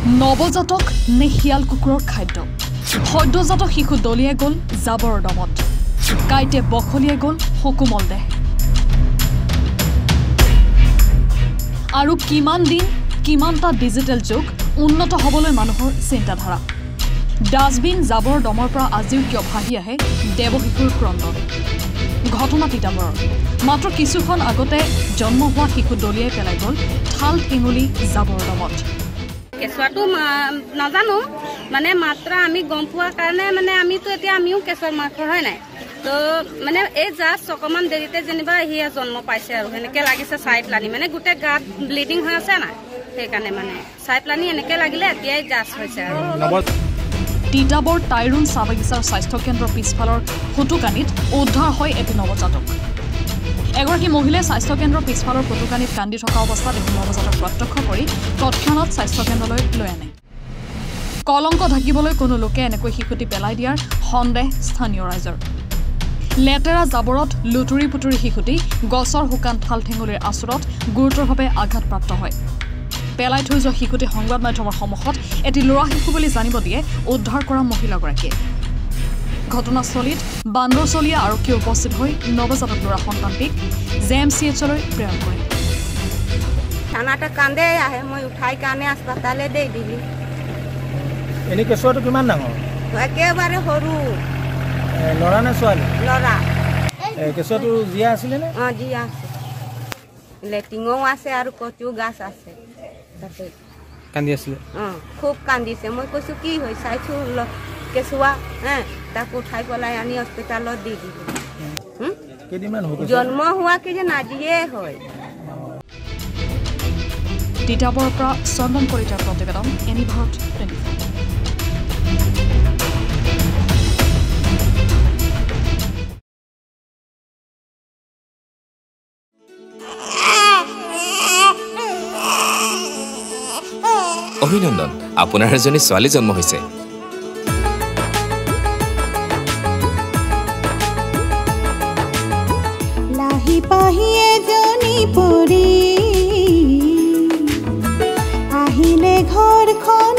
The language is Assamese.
নৱজাতক নে শিয়াল কুকুৰৰ খাদ্য সদ্যজাত শিশু দলিয়াই গ'ল জাবৰৰ দমত কাইতে বখলিয়াই গ'ল সকুমল দেহ আৰু কিমান দিন কিমানটা ডিজিটেল যুগ উন্নত হ'বলৈ মানুহৰ চিন্তাধাৰা ডাষ্টবিন জাবৰ দমৰ পৰা আজিও কিয় ভাহি আহে দেৱশিশুৰ ক্ৰন্দন ঘটনা তিতাবৰৰ মাত্ৰ কিছুক্ষণ আগতে জন্ম হোৱা শিশু দলিয়াই পেলাই গ'ল ঠাল ঠেঙুলি জাবৰ দমত কেঁচুৱাটো নাজানো মানে মাত্ৰ আমি গম পোৱাৰ কাৰণে মানে আমিও কেঁচুৱাৰ মাংস হয় নাই তো মানে এই জাষ্ট অকণমান দেৰিতে যেনিবা সিয়ে জন্ম পাইছে আৰু সেনেকৈ লাগিছে চাই প্লানি মানে গোটেই গাত ব্লিডিং হৈ আছে না সেইকাৰণে মানে চাই প্লানি এনেকৈ লাগিলে এতিয়াই জাষ্ট হৈছে আৰু তিতাবৰ টাইৰুন চাহ বাগিচাৰ স্বাস্থ্য কেন্দ্ৰৰ পিছফালৰ ফুটুকানিত উদ্ধাৰ হয় এটি নৱজাতক এগৰাকী মহিলাই স্বাস্থ্য কেন্দ্ৰৰ পিছফালৰ ফুটুকানিত কান্দি থকা অৱস্থাত এটি নৱজাতক প্ৰত্যক্ষ কৰি তৎক্ষণাত স্বাস্থ্য কেন্দ্ৰলৈ লৈ আনে কলংক ঢাকিবলৈ কোনো লোকে এনেকৈ শিশুটি পেলাই দিয়াৰ সন্দেহ স্থানীয় ৰাইজৰ লেতেৰা জাবৰত লুটুৰি পুটুৰি শিশুটি গছৰ শুকান ঠাল ঠেঙুলিৰ আচৰত গুৰুতৰভাৱে আঘাতপ্ৰাপ্ত হয় পেলাই থৈ যোৱা শিশুটি সংবাদ মাধ্যমৰ সন্মুখত এটি ল'ৰা শিশু বুলি জানিব দিয়ে উদ্ধাৰ কৰা মহিলাগৰাকীয়ে ঘটনাস্থলীত বান্দৰচলীয়া আৰক্ষী উপস্থিত হৈ নৱজাতক ল'ৰা সন্তানটিক JMCHলৈ প্ৰেৰণ কৰে থানাটা কান্দে আহে মই উঠাই কানে হাস্পাতালে দেই দিলি এনে কেঁচুৱাটো কিমান ডাঙৰ একেবাৰে সৰু ল'ৰা নে ছোৱালী ল'ৰা কেঁচুৱাটো জীয়া আছিলে নে অঁ জীয়া আছে লেটিঙো আছে আৰু কচু গাছ আছে তাতে কান্দি আছিলে অঁ খুব কান্দিছে মই কৈছোঁ কি হৈ চাইছোঁ কেঁচুৱা তাক উঠাই পেলাই আনি হস্পিটেলত দি দিলোঁ কেইদিনমান হ'ব জন্ম হোৱা কি যে নাজিয়ে হয় তিতাবৰৰ পৰা চন্দন কলিতাৰ প্ৰতিবেদন এনি ভাৰত 24 অভিনন্দন আপোনাৰ এজনী ছোৱালী জন্ম হৈছে লাহি পাহি এজনী পৰি আহিলে ঘৰখন